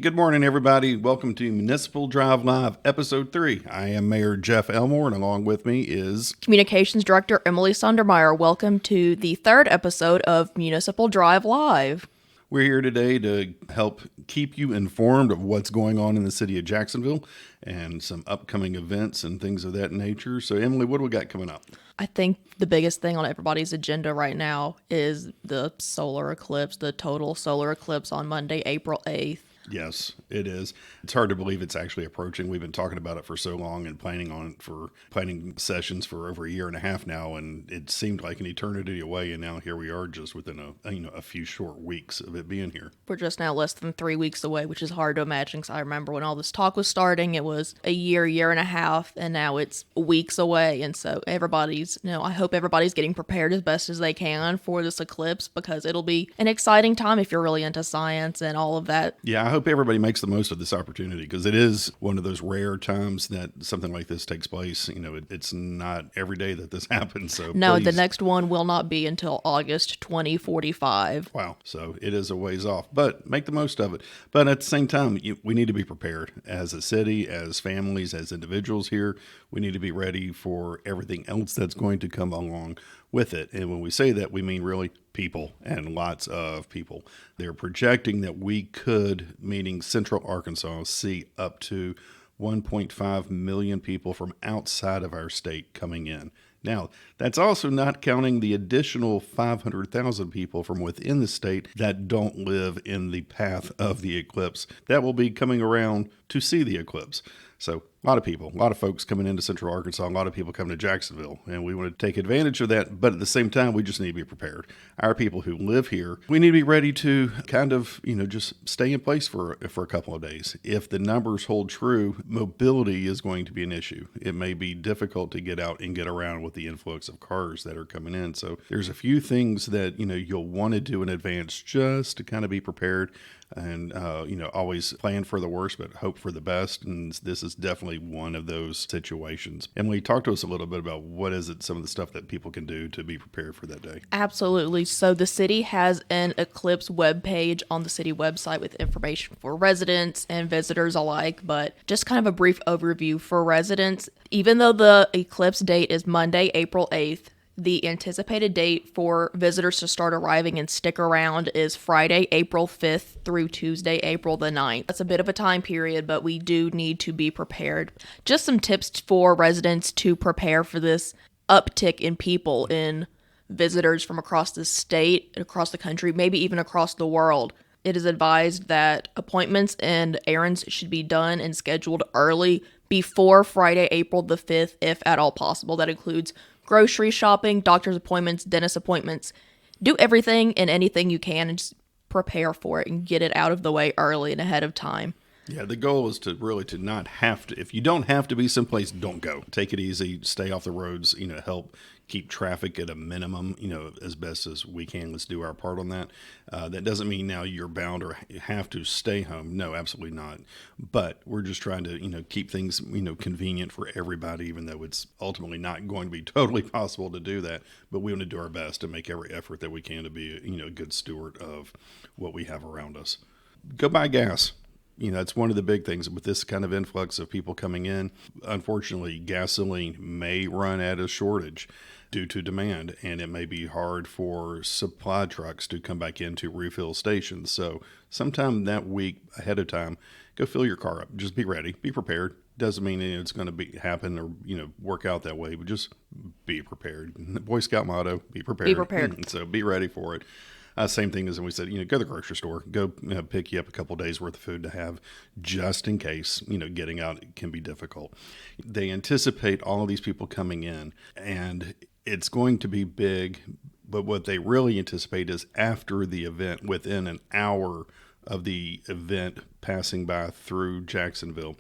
good morning, everybody. Welcome to Municipal Drive Live, Episode 3. I am Mayor Jeff Elmore, and along with me is Communications Director Emily Sundermeyer. Welcome to the third episode of Municipal Drive Live. we're here today to help keep you informed of what's going on in the city of Jacksonville and some upcoming events and things of that nature. So, Emily, what do we got coming up? I think the biggest thing on everybody's agenda right now is the solar eclipse, the total solar eclipse on Monday, April 8th. Yes, it is. It's hard to believe it's actually approaching. We've been talking about it for so long and planning sessions for over a year and a half now, and it seemed like an eternity away. And now here we are, just within a few short weeks of it being here. We're just now less than 3 weeks away, which is hard to imagine because I remember when all this talk was starting, it was a year and a half, and now it's weeks away. And so I hope everybody's getting prepared as best as they can for this eclipse because it'll be an exciting time if you're really into science and all of that. Yeah, I hope everybody makes the most of this opportunity because it is one of those rare times that something like this takes place. It's not every day that this happens. So no, please. The next one will not be until August 2045. Wow. So it is a ways off, but make the most of it. But at the same time, we need to be prepared as a city, as families, as individuals here. We need to be ready for everything else that's going to come along with it. And when we say that, we mean really people and lots of people. They're projecting that we could, meaning Central Arkansas, see up to 1.5 million people from outside of our state coming in. Now, that's also not counting the additional 500,000 people from within the state that don't live in the path of the eclipse that will be coming around to see the eclipse. So a lot of people, a lot of folks coming into Central Arkansas, a lot of people coming to Jacksonville, and we want to take advantage of that. But at the same time, we just need to be prepared. Our people who live here, we need to be ready to kind of, just stay in place for a couple of days. If the numbers hold true, mobility is going to be an issue. It may be difficult to get out and get around with the influx of cars that are coming in. So there's a few things that, you'll want to do in advance just to kind of be prepared. And, always plan for the worst, but hope for the best. And this is definitely one of those situations. Emily, talk to us a little bit about some of the stuff that people can do to be prepared for that day. Absolutely. So the city has an eclipse webpage on the city website with information for residents and visitors alike. But just kind of a brief overview for residents. Even though the eclipse date is Monday, April 8th, the anticipated date for visitors to start arriving and stick around is Friday, April 5th through Tuesday, April the 9th. That's a bit of a time period, but we do need to be prepared. Just some tips for residents to prepare for this uptick in people, in visitors from across the state, across the country, maybe even across the world. It is advised that appointments and errands should be done and scheduled early before Friday, April the 5th, if at all possible. That includes grocery shopping, doctor's appointments, dentist appointments. Do everything and anything you can and just prepare for it and get it out of the way early and ahead of time. Yeah, the goal is to not have to. If you don't have to be someplace, don't go. Take it easy, stay off the roads, help keep traffic at a minimum, as best as we can. Let's do our part on that. That doesn't mean now you're bound or have to stay home. No, absolutely not. But we're just trying to, keep things, convenient for everybody, even though it's ultimately not going to be totally possible to do that. But we want to do our best to make every effort that we can to be, a good steward of what we have around us. Go buy gas. That's one of the big things with this kind of influx of people coming in. Unfortunately, gasoline may run at a shortage due to demand, and it may be hard for supply trucks to come back into refill stations. So sometime that week ahead of time, go fill your car up. Just be ready, be prepared. Doesn't mean it's going to happen or, work out that way, but just be prepared. The Boy Scout motto, be prepared. Be prepared. So be ready for it. Same thing as when we said, go to the grocery store, go pick you up a couple days worth of food to have just in case, getting out can be difficult. They anticipate all of these people coming in and it's going to be big, but what they really anticipate is after the event, within an hour of the event passing by through Jacksonville,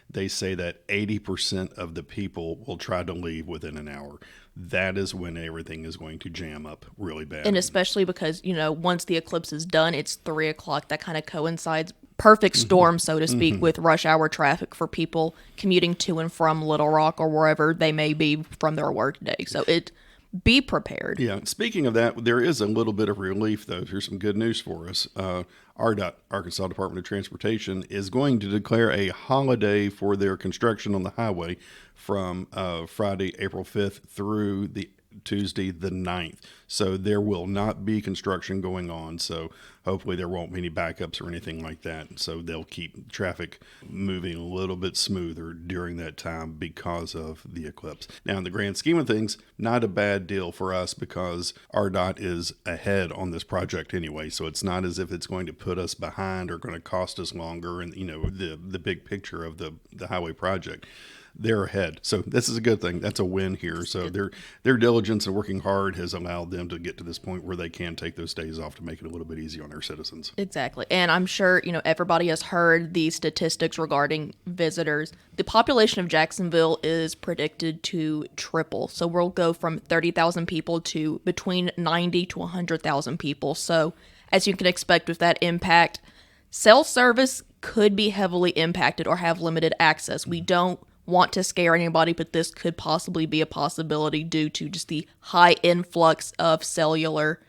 they say that 80% of the people will try to leave within an hour. That is when everything is going to jam up really bad. And especially because, once the eclipse is done, it's 3 o'clock. That kind of coincides, perfect storm, so to speak, with rush hour traffic for people commuting to and from Little Rock or wherever they may be from their work day. So it be prepared. Yeah. Speaking of that, there is a little bit of relief, though. Here's some good news for us. RDOT, Arkansas Department of Transportation, is going to declare a holiday for their construction on the highway from Friday, April 5th through the Tuesday the 9th. So there will not be construction going on. So hopefully there won't be any backups or anything like that. So they'll keep traffic moving a little bit smoother during that time because of the eclipse. Now, in the grand scheme of things, not a bad deal for us because RDOT is ahead on this project anyway. So it's not as if it's going to put us behind or going to cost us longer. And, the big picture of the highway project. They're ahead. So this is a good thing. That's a win here. So their diligence and working hard has allowed them to get to this point where they can take those days off to make it a little bit easier on their citizens. Exactly. And I'm sure, everybody has heard the statistics regarding visitors. The population of Jacksonville is predicted to triple. So we'll go from 30,000 people to between 90 to 100,000 people. So as you can expect with that impact, cell service could be heavily impacted or have limited access. We don't want to scare anybody, but this could possibly be a possibility due to just the high influx of cellular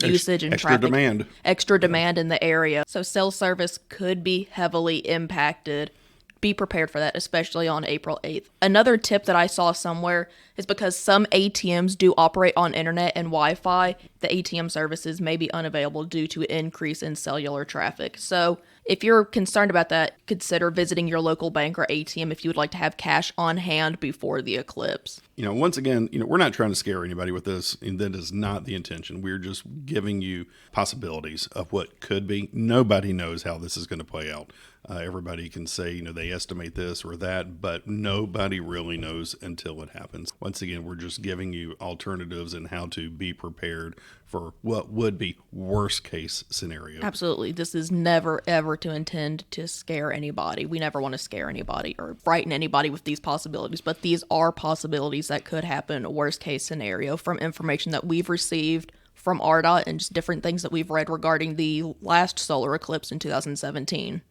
usage and extra traffic. demand. Extra demand in the area. So cell service could be heavily impacted. Be prepared for that, especially on April 8th. Another tip that I saw somewhere is because some ATMs do operate on internet and Wi-Fi, the ATM services may be unavailable due to increase in cellular traffic. So if you're concerned about that, consider visiting your local bank or ATM if you would like to have cash on hand before the eclipse. Once again, we're not trying to scare anybody with this, and that is not the intention. We're just giving you possibilities of what could be. Nobody knows how this is going to play out. Everybody can say, they estimate this or that, but nobody really knows until it happens. Once again, we're just giving you alternatives and how to be prepared for what would be worst case scenario. Absolutely. This is never, ever to intend to scare anybody. We never want to scare anybody or frighten anybody with these possibilities, but these are possibilities that could happen, a worst case scenario, from information that we've received from RDOT and just different things that we've read regarding the last solar eclipse in 2017.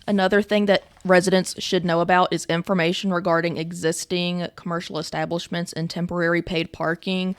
Another thing that residents should know about is information regarding existing commercial establishments and temporary paid parking.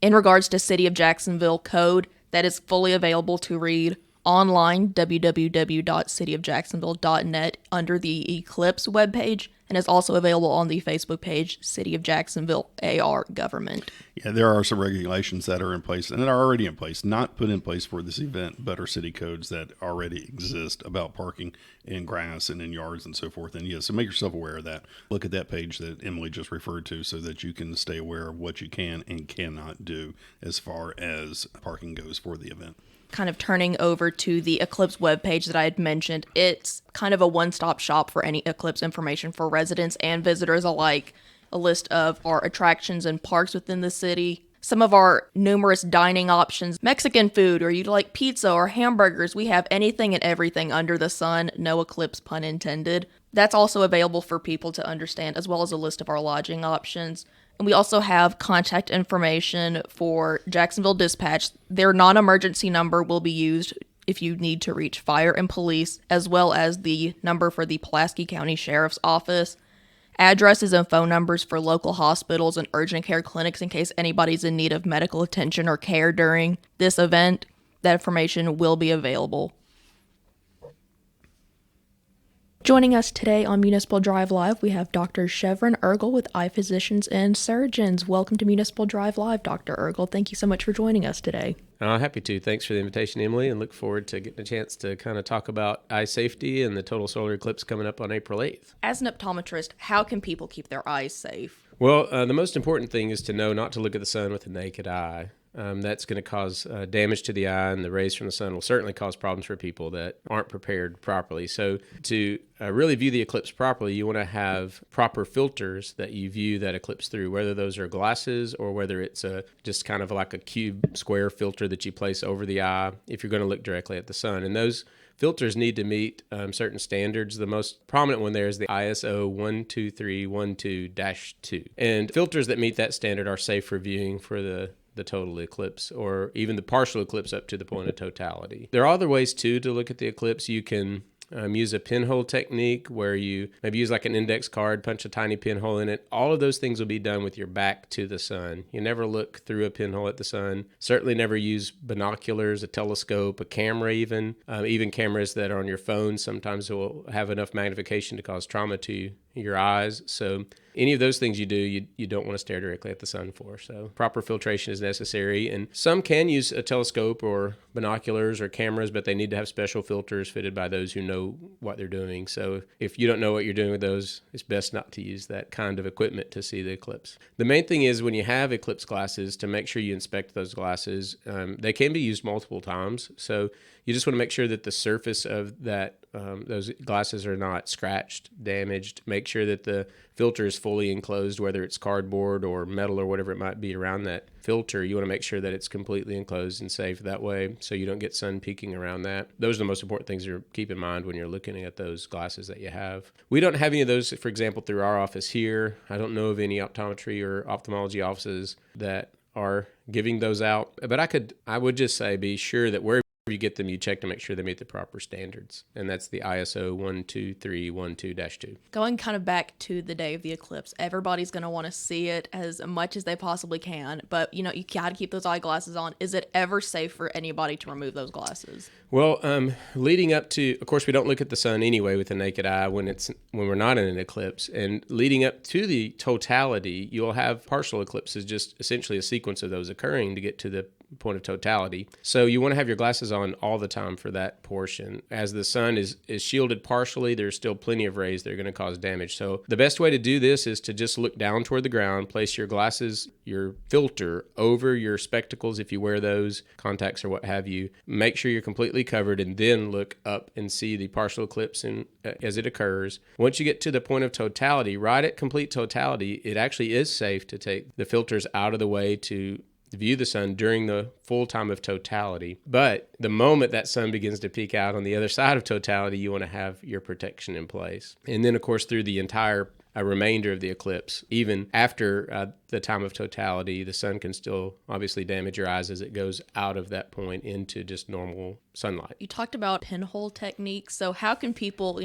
In regards to City of Jacksonville code, that is fully available to read online, www.cityofjacksonville.net, under the Eclipse webpage, and is also available on the Facebook page, City of Jacksonville AR Government. Yeah, there are some regulations that are in place and that are already in place, not put in place for this event, but are city codes that already exist about parking in grass and in yards and so forth. And so make yourself aware of that. Look at that page that Emily just referred to so that you can stay aware of what you can and cannot do as far as parking goes for the event. Kind of turning over to the Eclipse webpage that I had mentioned, it's kind of a one-stop shop for any Eclipse information for residents and visitors alike. A list of our attractions and parks within the city, some of our numerous dining options, Mexican food, or you'd like pizza or hamburgers. We have anything and everything under the sun, no eclipse pun intended. That's also available for people to understand, as well as a list of our lodging options. And we also have contact information for Jacksonville Dispatch. Their non-emergency number will be used if you need to reach fire and police, as well as the number for the Pulaski County Sheriff's Office. Addresses and phone numbers for local hospitals and urgent care clinics in case anybody's in need of medical attention or care during this event. That information will be available. Joining us today on Municipal Drive Live, we have Dr. Chevron Ergel with Eye Physicians and Surgeons. Welcome to Municipal Drive Live, Dr. Ergel. Thank you so much for joining us today. Happy to. Thanks for the invitation, Emily, and look forward to getting a chance to kind of talk about eye safety and the total solar eclipse coming up on April 8th. As an optometrist, how can people keep their eyes safe? Well, the most important thing is to know not to look at the sun with the naked eye. That's going to cause damage to the eye, and the rays from the sun will certainly cause problems for people that aren't prepared properly. So to really view the eclipse properly, you want to have proper filters that you view that eclipse through, whether those are glasses or whether it's just kind of like a cube square filter that you place over the eye if you're going to look directly at the sun. And those filters need to meet certain standards. The most prominent one there is the ISO 12312-2. And filters that meet that standard are safe for viewing for the total eclipse or even the partial eclipse up to the point of totality. There are other ways too to look at the eclipse. You can use a pinhole technique where you maybe use like an index card, punch a tiny pinhole in it. All of those things will be done with your back to the sun. You never look through a pinhole at the sun. Certainly never use binoculars, a telescope, a camera even cameras that are on your phone sometimes will have enough magnification to cause trauma to your eyes. So any of those things you do, you don't want to stare directly at the sun for. So proper filtration is necessary. And some can use a telescope or binoculars or cameras, but they need to have special filters fitted by those who know what they're doing. So if you don't know what you're doing with those, it's best not to use that kind of equipment to see the eclipse. The main thing is when you have eclipse glasses, to make sure you inspect those glasses. They can be used multiple times. So you just want to make sure that the surface of that those glasses are not scratched, damaged. Make sure that the filter is fully enclosed, whether it's cardboard or metal or whatever it might be around that filter. You want to make sure that it's completely enclosed and safe that way so you don't get sun peeking around that. Those are the most important things to keep in mind when you're looking at those glasses that you have. We don't have any of those, for example, through our office here. I don't know of any optometry or ophthalmology offices that are giving those out. But I would just say be sure that wherever you get them, you check to make sure they meet the proper standards. And that's the ISO 12312-2. Going kind of back to the day of the eclipse, everybody's going to want to see it as much as they possibly can. But, you got to keep those eyeglasses on. Is it ever safe for anybody to remove those glasses? Well, leading up to, of course, we don't look at the sun anyway with the naked eye when we're not in an eclipse. And leading up to the totality, you'll have partial eclipses, just essentially a sequence of those occurring to get to the point of totality. So you want to have your glasses on all the time for that portion. As the sun is shielded partially, there's still plenty of rays that are going to cause damage. So the best way to do this is to just look down toward the ground, place your glasses, your filter over your spectacles if you wear those, contacts or what have you. Make sure you're completely covered and then look up and see the partial eclipse as it occurs. Once you get to the point of totality, right at complete totality, it actually is safe to take the filters out of the way to view the sun during the full time of totality. But the moment that sun begins to peek out on the other side of totality, you want to have your protection in place. And then, of course, through the entire remainder of the eclipse, even after the time of totality, the sun can still obviously damage your eyes as it goes out of that point into just normal sunlight. You talked about pinhole techniques. So how can people,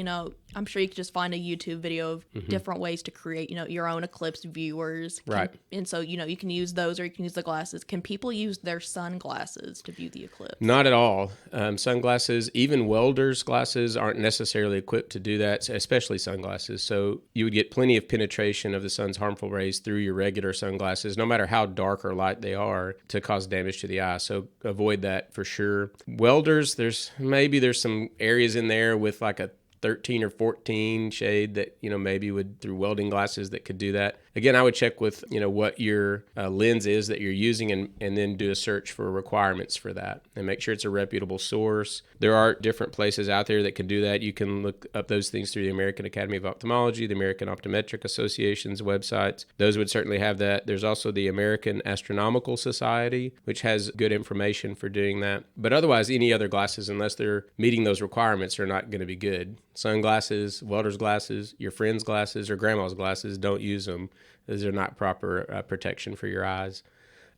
I'm sure you could just find a YouTube video of different ways to create, your own eclipse viewers. Right. And so, you can use those or you can use the glasses. Can people use their sunglasses to view the eclipse? Not at all. Sunglasses, even welders' glasses aren't necessarily equipped to do that, especially sunglasses. So you would get plenty of penetration of the sun's harmful rays through your regular sunglasses, no matter how dark or light they are, to cause damage to the eye. So avoid that for sure. Welders, there's some areas in there with like a 13 or 14 shade that, maybe would through welding glasses that could do that. Again, I would check with, what your lens is that you're using and then do a search for requirements for that and make sure it's a reputable source. There are different places out there that can do that. You can look up those things through the American Academy of Ophthalmology, the American Optometric Association's websites. Those would certainly have that. There's also the American Astronomical Society, which has good information for doing that. But otherwise, any other glasses, unless they're meeting those requirements, are not going to be good. Sunglasses, welder's glasses, your friend's glasses, or grandma's glasses, don't use them. Those are not proper protection for your eyes.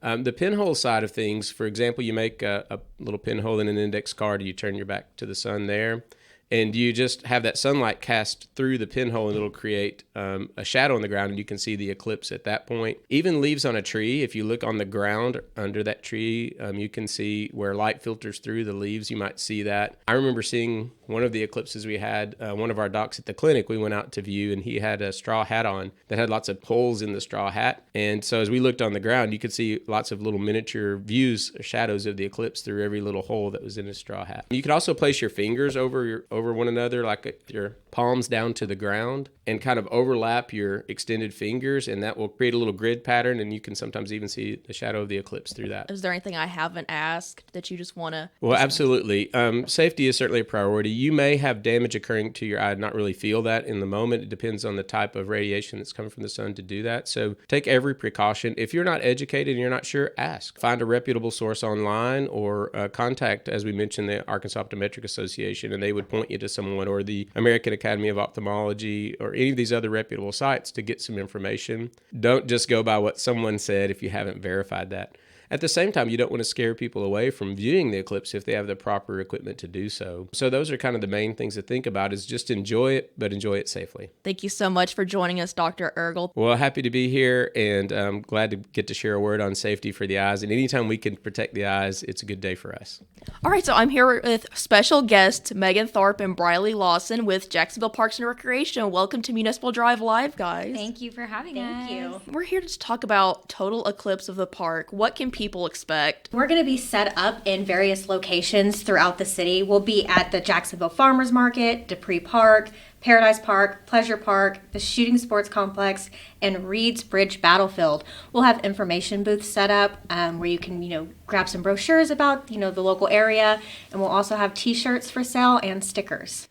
The pinhole side of things, for example, you make a little pinhole in an index card, and you turn your back to the sun there, and you just have that sunlight cast through the pinhole, and it'll create a shadow on the ground, and you can see the eclipse at that point. Even leaves on a tree, if you look on the ground under that tree, you can see where light filters through the leaves. You might see that. I remember seeing one of the eclipses we had, one of our docs at the clinic, we went out to view, and he had a straw hat on that had lots of holes in the straw hat. And so as we looked on the ground, you could see lots of little miniature views, or shadows of the eclipse through every little hole that was in his straw hat. You could also place your fingers over one another, like your palms down to the ground, and kind of overlap your extended fingers, and that will create a little grid pattern, and you can sometimes even see the shadow of the eclipse through that. Is there anything I haven't asked that you just want to? Well, absolutely. Safety is certainly a priority. You may have damage occurring to your eye and not really feel that in the moment. It depends on the type of radiation that's coming from the sun to do that. So take every precaution. If you're not educated and you're not sure, ask. Find a reputable source online, or contact, as we mentioned, the Arkansas Optometric Association, and they would point you to someone, or the American Academy of Ophthalmology, or any of these other reputable sites to get some information. Don't just go by what someone said if you haven't verified that. At the same time, you don't want to scare people away from viewing the eclipse if they have the proper equipment to do so. So those are kind of the main things to think about, is just enjoy it, but enjoy it safely. Thank you so much for joining us, Dr. Ergel. Well, happy to be here, and I'm glad to get to share a word on safety for the eyes. And anytime we can protect the eyes, it's a good day for us. All right, so I'm here with special guests Megan Tharp and Briley Lawson with Jacksonville Parks and Recreation. Welcome to Municipal Drive Live, guys. Thank you for having us. Thank you. We're here to talk about total eclipse of the park. What can people expect? We're going to be set up in various locations throughout the city. We'll be at the Jacksonville Farmers Market, Dupree Park, Paradise Park, Pleasure Park, the Shooting Sports Complex, and Reed's Bridge Battlefield. We'll have information booths set up where you can, grab some brochures about, the local area, and we'll also have T-shirts for sale and stickers.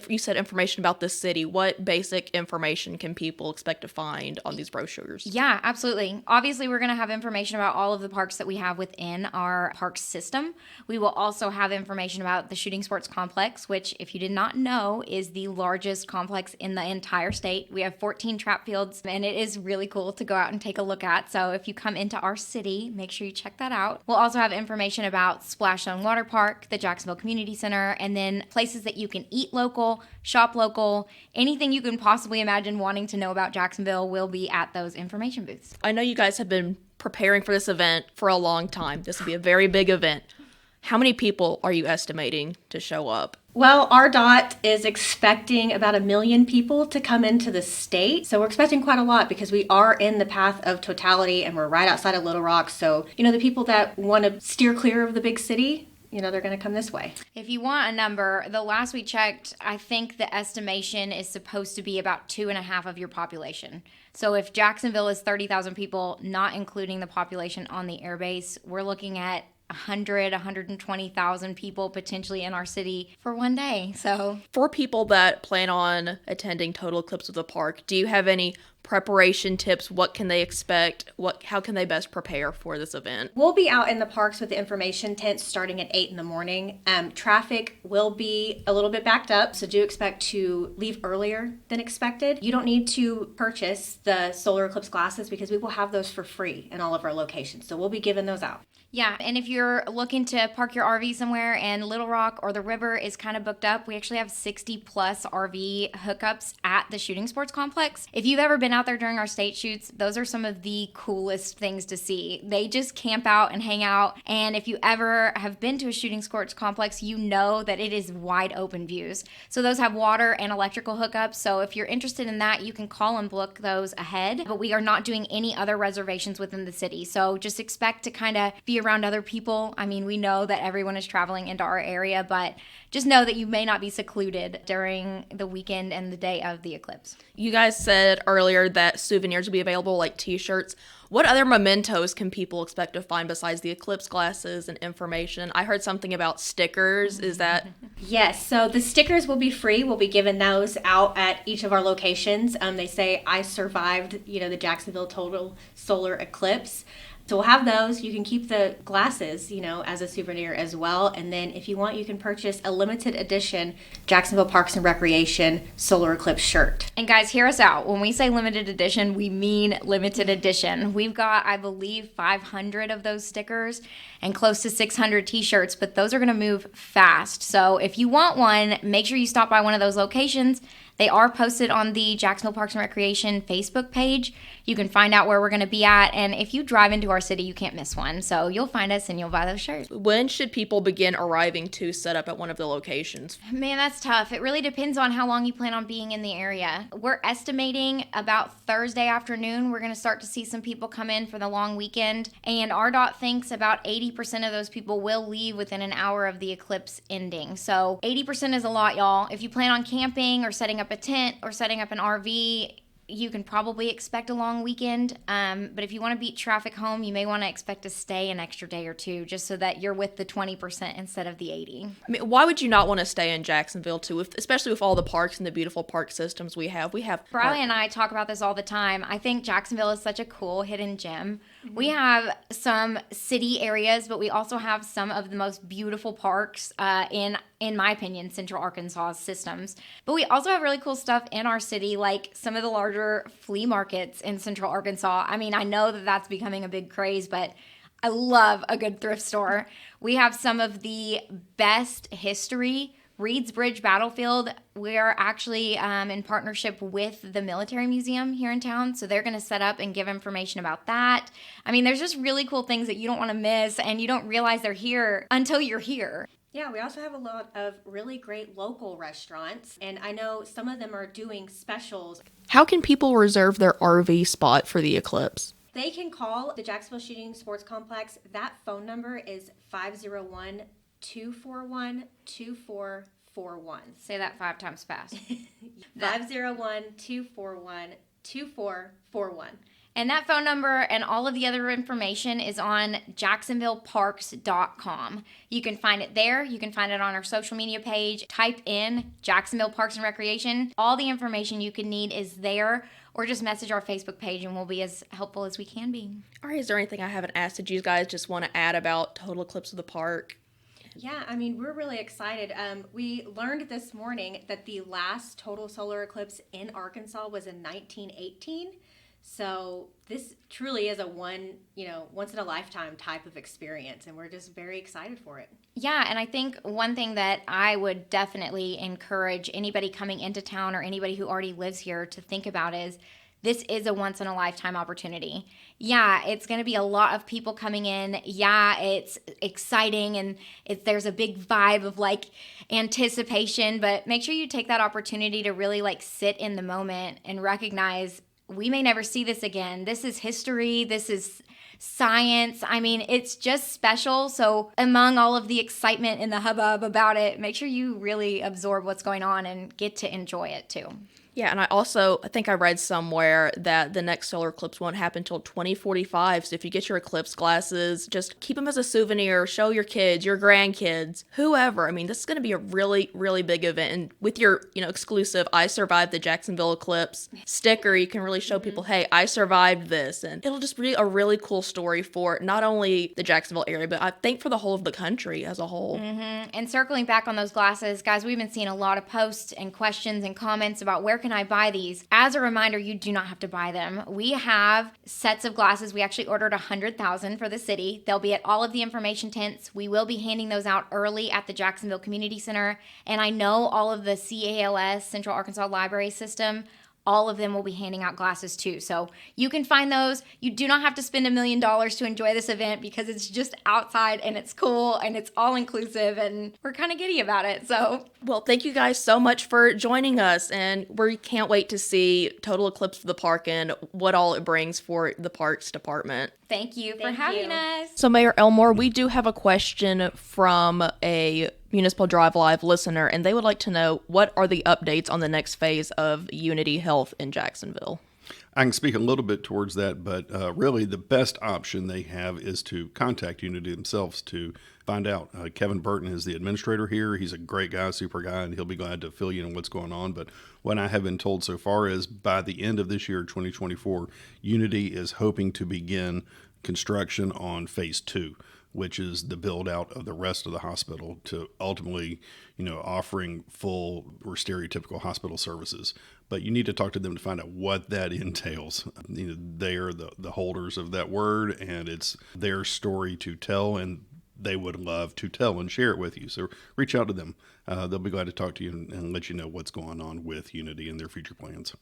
You said information about the city. What basic information can people expect to find on these brochures? Yeah, absolutely. Obviously, we're going to have information about all of the parks that we have within our park system. We will also have information about the Shooting Sports Complex, which, if you did not know, is the largest complex in the entire state. We have 14 trap fields, and it is really cool to go out and take a look at. So if you come into our city, make sure you check that out. We'll also have information about Splash Zone Water Park, the Jacksonville Community Center, and then places that you can eat local, shop local, anything you can possibly imagine wanting to know about Jacksonville will be at those information booths. I know you guys have been preparing for this event for a long time. This will be a very big event. How many people are you estimating to show up? Well, RDOT is expecting about 1 million people to come into the state. So we're expecting quite a lot because we are in the path of totality and we're right outside of Little Rock. So, the people that want to steer clear of the big city, they're going to come this way. If you want a number, the last we checked, I think the estimation is supposed to be about 2.5 of your population. So if Jacksonville is 30,000 people, not including the population on the airbase, we're looking at 120,000 people potentially in our city for one day. So for people that plan on attending Total Eclipse of the Park, do you have any preparation tips? What can they expect? How can they best prepare for this event? We'll be out in the parks with the information tents starting at 8 in the morning. Traffic will be a little bit backed up, so do expect to leave earlier than expected. You don't need to purchase the solar eclipse glasses because we will have those for free in all of our locations. So we'll be giving those out. Yeah, and if you're looking to park your RV somewhere and Little Rock or the river is kind of booked up, we actually have 60 plus RV hookups at the Shooting Sports Complex. If you've ever been out there during our state shoots, those are some of the coolest things to see. They just camp out and hang out, and if you ever have been to a Shooting Sports Complex, you know that it is wide open views. So those have water and electrical hookups, so if you're interested in that, you can call and book those ahead, but we are not doing any other reservations within the city, so just expect to kind of be around other people. I mean, we know that everyone is traveling into our area, but just know that you may not be secluded during the weekend and the day of the eclipse. You guys said earlier that souvenirs will be available, like T-shirts. What other mementos can people expect to find besides the eclipse glasses and information? I heard something about stickers. Is that? Yes, so the stickers will be free. We'll be giving those out at each of our locations. They say, I survived, the Jacksonville total solar eclipse. So we'll have those. You can keep the glasses, as a souvenir as well. And then if you want, you can purchase a limited edition Jacksonville Parks and Recreation Solar Eclipse shirt. And guys, hear us out. When we say limited edition, we mean limited edition. We've got, I believe, 500 of those stickers and close to 600 t-shirts, but those are going to move fast. So if you want one, make sure you stop by one of those locations. They are posted on the Jacksonville Parks and Recreation Facebook page. You can find out where we're going to be at, and if you drive into our city, you can't miss one. So you'll find us and you'll buy those shirts. When should people begin arriving to set up at one of the locations? Man, that's tough. It really depends on how long you plan on being in the area. We're estimating about Thursday afternoon, we're going to start to see some people come in for the long weekend, and RDOT thinks about 80% of those people will leave within an hour of the eclipse ending. So 80% is a lot, y'all. If you plan on camping or setting up a tent or setting up an RV, you can probably expect a long weekend, but if you want to beat traffic home, you may want to expect to stay an extra day or two just so that you're with the 20% instead of the 80%. I mean, why would you not want to stay in Jacksonville too, especially with all the parks and the beautiful park systems we have? Briley and I talk about this all the time. I think Jacksonville is such a cool hidden gem. Mm-hmm. We have some city areas, but we also have some of the most beautiful parks in my opinion, Central Arkansas systems. But we also have really cool stuff in our city, like some of the larger flea markets in Central Arkansas. I mean, I know that that's becoming a big craze, but I love a good thrift store. We have some of the best history. Reed's Bridge Battlefield, we're actually in partnership with the Military Museum here in town. So they're going to set up and give information about that. I mean, there's just really cool things that you don't want to miss, and you don't realize they're here until you're here. Yeah, we also have a lot of really great local restaurants, and I know some of them are doing specials. How can people reserve their RV spot for the eclipse? They can call the Jacksonville Shooting Sports Complex. That phone number is 501-241-2441. Say that 5 times fast. 501-241-2441. And that phone number and all of the other information is on jacksonvilleparks.com. You can find it there. You can find it on our social media page. Type in Jacksonville Parks and Recreation. All the information you can need is there, or just message our Facebook page and we'll be as helpful as we can be. All right, is there anything I haven't asked that you guys just want to add about Total Eclipse of the Park? Yeah, I mean, we're really excited. We learned this morning that the last total solar eclipse in Arkansas was in 1918. So this truly is a once in a lifetime type of experience, and we're just very excited for it. Yeah, and I think one thing that I would definitely encourage anybody coming into town or anybody who already lives here to think about is this is a once in a lifetime opportunity. Yeah, it's going to be a lot of people coming in. Yeah, it's exciting and there's a big vibe of like anticipation, but make sure you take that opportunity to really like sit in the moment and recognize we may never see this again. This is history. This is science. I mean, it's just special. So among all of the excitement and the hubbub about it, make sure you really absorb what's going on and get to enjoy it too. Yeah, and I think I read somewhere that the next solar eclipse won't happen until 2045. So if you get your eclipse glasses, just keep them as a souvenir, show your kids, your grandkids, whoever. I mean, this is going to be a really, really big event. And with your, exclusive I Survived the Jacksonville Eclipse sticker, you can really show people, hey, I survived this. And it'll just be a really cool story for not only the Jacksonville area, but I think for the whole of the country as a whole. Mm-hmm. And circling back on those glasses, guys, we've been seeing a lot of posts and questions and comments about where can I buy these? As a reminder, you do not have to buy them. We have sets of glasses. We actually ordered 100,000 for the city. They'll be at all of the information tents. We will be handing those out early at the Jacksonville Community Center. And I know all of the CALS, Central Arkansas Library System, all of them will be handing out glasses too. So you can find those. You do not have to spend $1 million to enjoy this event because it's just outside and it's cool and it's all inclusive and we're kind of giddy about it. So, well, thank you guys so much for joining us, and we can't wait to see Total Eclipse of the Park and what all it brings for the Parks Department. Thank you for having us. So, Mayor Elmore, we do have a question from a Municipal Drive Live listener, and they would like to know what are the updates on the next phase of Unity Health in Jacksonville. I can speak a little bit towards that, but really the best option they have is to contact Unity themselves to find out. Kevin Burton is the administrator here. He's a great guy, super guy, and he'll be glad to fill you in what's going on. But what I have been told so far is by the end of this year, 2024, Unity is hoping to begin construction on phase 2, which is the build out of the rest of the hospital to ultimately, offering full or stereotypical hospital services. But you need to talk to them to find out what that entails. They are the holders of that word, and it's their story to tell, and they would love to tell and share it with you. So reach out to them. They'll be glad to talk to you and let you know what's going on with Unity and their future plans.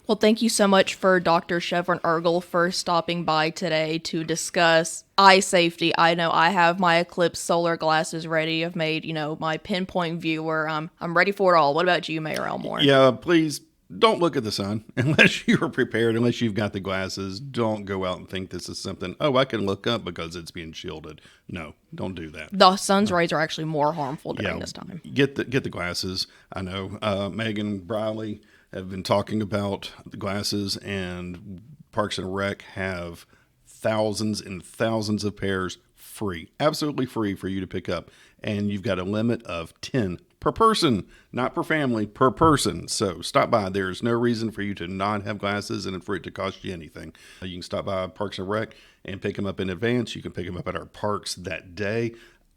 Well, thank you so much for Dr. Chevron Ergel for stopping by today to discuss eye safety. I know I have my Eclipse solar glasses ready. I've made, my pinpoint viewer. I'm ready for it all. What about you, Mayor Elmore? Yeah, please don't look at the sun unless you're prepared, unless you've got the glasses. Don't go out and think this is something, I can look up because it's being shielded. No, don't do that. The sun's rays are actually more harmful during this time. Get the glasses. I know Megan Briley have been talking about the glasses, and Parks and Rec have thousands and thousands of pairs free, absolutely free for you to pick up. And you've got a limit of 10 per person, not per family, per person. So stop by. There's no reason for you to not have glasses and for it to cost you anything. You can stop by Parks and Rec and pick them up in advance. You can pick them up at our parks that day.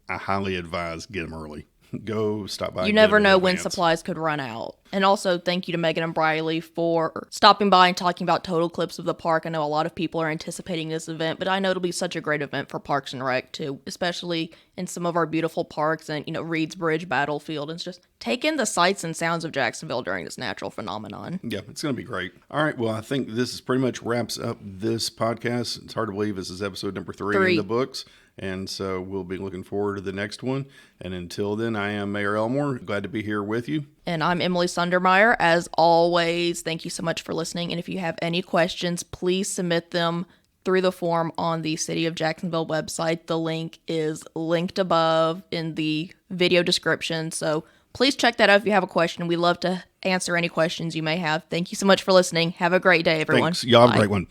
I highly advise get them early. go stop by. You and get never them in know when advance. supplies could run out. And also, thank you to Megan and Briley for stopping by and talking about total clips of the park. I know a lot of people are anticipating this event, but I know it'll be such a great event for Parks and Rec too, especially in some of our beautiful parks and, Reed's Bridge, Battlefield. And just take in the sights and sounds of Jacksonville during this natural phenomenon. Yeah, it's going to be great. All right. Well, I think this is pretty much wraps up this podcast. It's hard to believe this is episode number 3 in the books. And so we'll be looking forward to the next one. And until then, I am Mayor Elmore. Glad to be here with you. And I'm Emily Sundermeyer. As always, thank you so much for listening. And if you have any questions, please submit them through the form on the City of Jacksonville website. The link is linked above in the video description. So please check that out if you have a question. We love to answer any questions you may have. Thank you so much for listening. Have a great day, everyone. Thanks. Y'all have a Bye. great one.